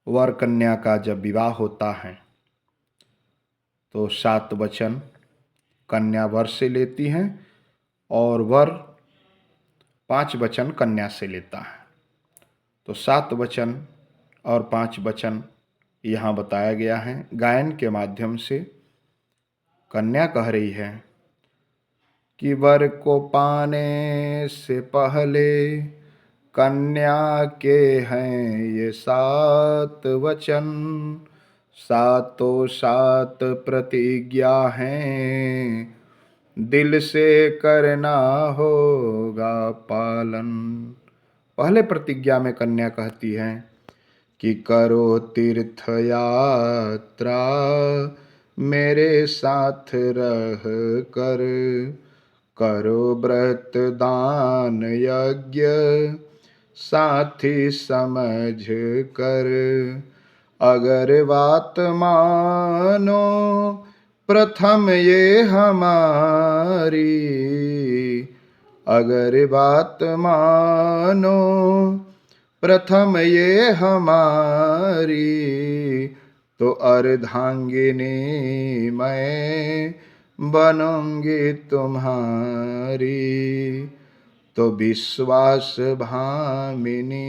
वर कन्या का जब विवाह होता है तो 7 वचन कन्या वर से लेती हैं और वर 5 वचन कन्या से लेता है। तो 7 वचन और 5 वचन यहाँ बताया गया है। गायन के माध्यम से कन्या कह रही है कि वर को पाने से पहले कन्या के हैं ये 7 वचन, सातों 7 प्रतिज्ञा हैं, दिल से करना होगा पालन। पहले प्रतिज्ञा में कन्या कहती है कि करो तीर्थ यात्रा मेरे साथ रह कर, करो व्रत दान यज्ञ साथी समझ कर, अगर बात मानो प्रथम ये हमारी, अगर बात मानो प्रथम ये हमारी, तो अर्धांगिनी मैं बनूंगी तुम्हारी, तो विश्वास भामिनी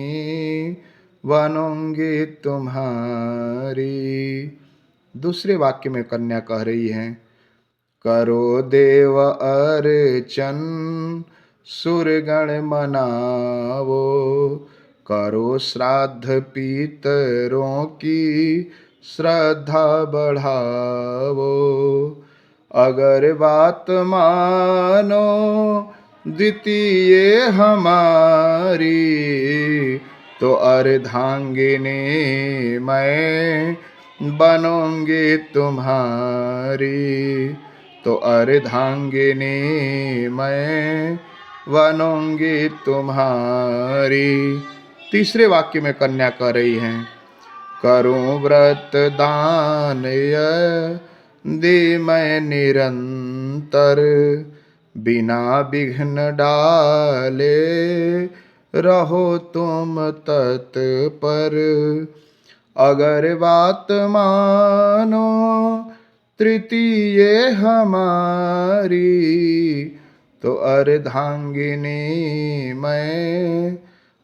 बनूंगी तुम्हारी। दूसरे वाक्य में कन्या कह रही है करो देव अर्चन सुरगण मनावो, करो श्राद्ध पितरों की श्रद्धा बढ़ावो, अगर बात मानो द्वितीय हमारी, तो अर्धांगिनी मैं बनूंगी तुम्हारी, तो अर्धांगिनी मैं बनूंगी तुम्हारी। तीसरे वाक्य में कन्या कह रही है करूं व्रत दान यदि मैं निरंतर, बिना विघ्न डाले रहो तुम तत्पर, अगर बात मानो तृतीय हमारी, तो अर्धांगिनी मैं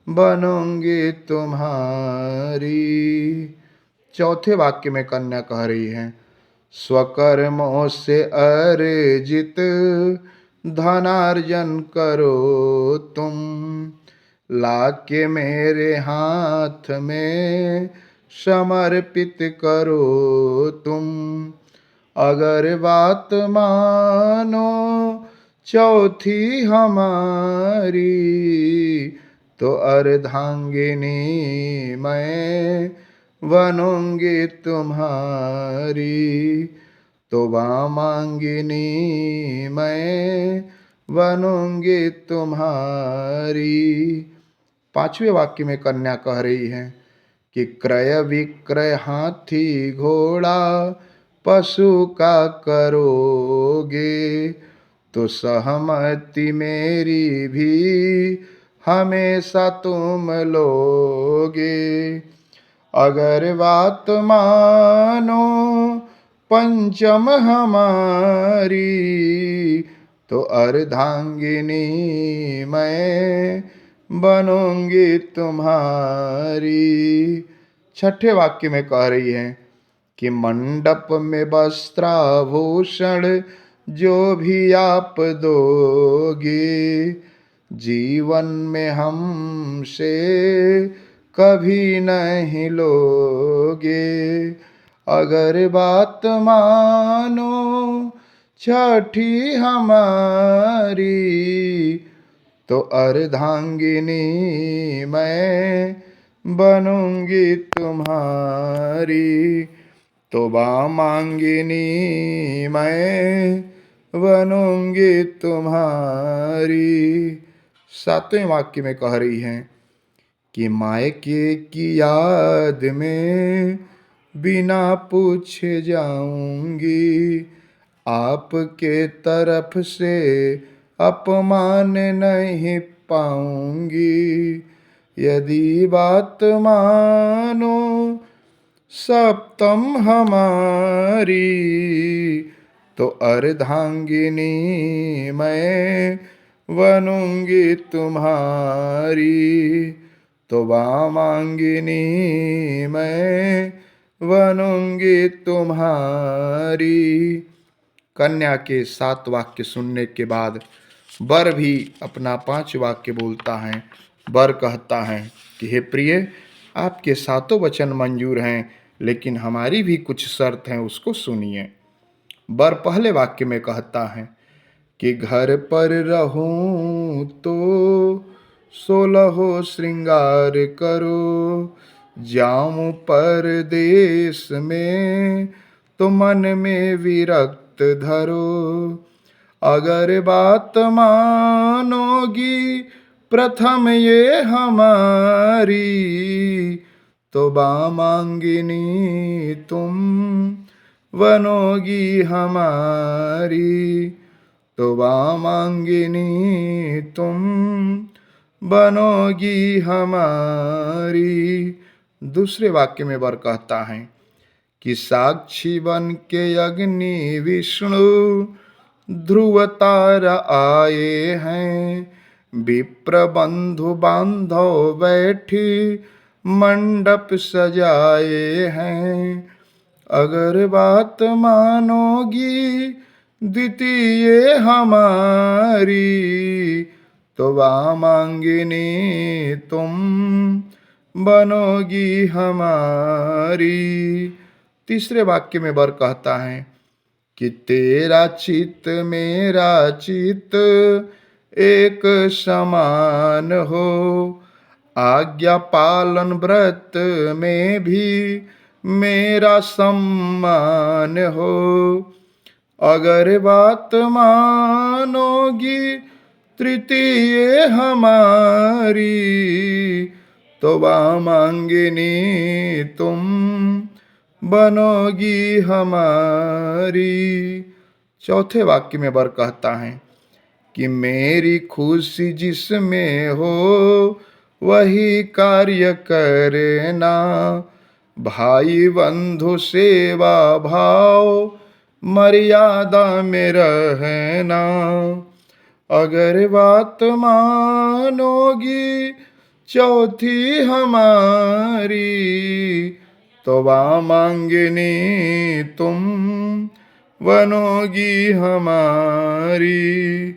बनूंगी तुम्हारी। चौथे वाक्य में कन्या कह रही है स्वकर्मों से अर्जित धनार्जन करो तुम, लाके मेरे हाथ में समर्पित करो तुम, अगर बात मानो चौथी हमारी, तो अर्धांगिनी मैं बनूंगी तुम्हारी, तो वामांगिनी मैं बनूंगी तुम्हारी। पांचवें वाक्य में कन्या कह रही है कि क्रय विक्रय हाथी घोड़ा पशु का करोगे, तो सहमति मेरी भी हमेशा तुम लोगे, अगर बात मानो पंचम हमारी, तो अर्धांगिनी मैं बनूंगी तुम्हारी। छठे वाक्य में कह रही है कि मंडप में वस्त्राभूषण जो भी आप दोगे, जीवन में हमसे कभी नहीं लोगे, अगर बात मानो छठी हमारी, तो अर्धांगिनी मैं बनूंगी तुम्हारी, तो वामांगिनी मैं बनूंगी तुम्हारी। सातवें वाक्य में कह रही है कि मायके की याद में बिना पूछे जाऊंगी, आपके तरफ से अपमान नहीं पाऊंगी, यदि बात मानो सप्तम हमारी। तो अर्धांगिनी मैं बनूंगी तुम्हारी, तो वामांगिनी मैं बनूंगी तुम्हारी। कन्या के 7 वाक्य सुनने के बाद वर भी अपना 5 वाक्य बोलता है। वर कहता है कि हे प्रिय, आपके 7 वचन मंजूर हैं, लेकिन हमारी भी कुछ शर्त हैं, उसको सुनिए। वर पहले वाक्य में कहता है कि घर पर रहूं तो 16 श्रृंगार करो, जाऊं परदेश में तो मन में विरक्त धरो। अगर बात मानोगी प्रथम ये हमारी, तो वामांगिनी तुम बनोगी हमारी, तो वामांगिनी तुम बनोगी हमारी। दूसरे वाक्य में वर कहता है कि साक्षी बन के अग्नि विष्णु ध्रुव तारा आए हैं, विप्र बंधु बांधव बैठी मंडप सजाए हैं। अगर बात मानोगी द्वितीय हमारी, तो वामांगिनी तुम बनोगी हमारी। तीसरे वाक्य में वर कहता है कि तेरा चित्त मेरा चित्त एक समान हो, आज्ञा पालन व्रत में भी मेरा सम्मान हो। अगर बात मानोगी तृतीय हमारी, तो वामांगिनी तुम बनोगी हमारी। चौथे वाक्य में वर कहता है कि मेरी खुशी जिसमें हो वही कार्य करना, भाई बंधु सेवा भाव मर्यादा में रहना। अगर बात मानोगी चौथी हमारी, तो वामांगिनी तुम बनोगी हमारी।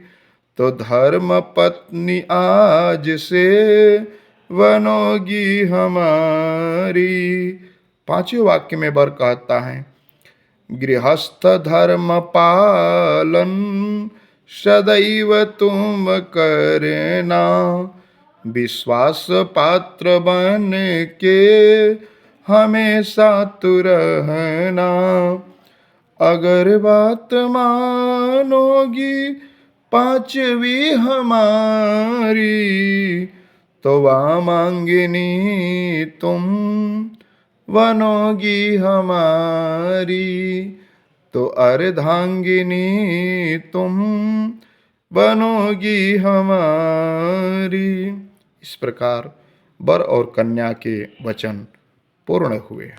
तो धर्म पत्नी आज से बनोगी हमारी। पांचवें वाक्य में वर कहता है गृहस्थ धर्म पालन सदैव तुम करना, विश्वास पात्र बन के हमेशा तू रहना। अगर बात मानोगी पांचवी हमारी, तो वामांगिनी तुम बनोगी हमारी, तो अर्धांगिनी तुम बनोगी हमारी। इस प्रकार वर और कन्या के वचन पूर्ण हुए।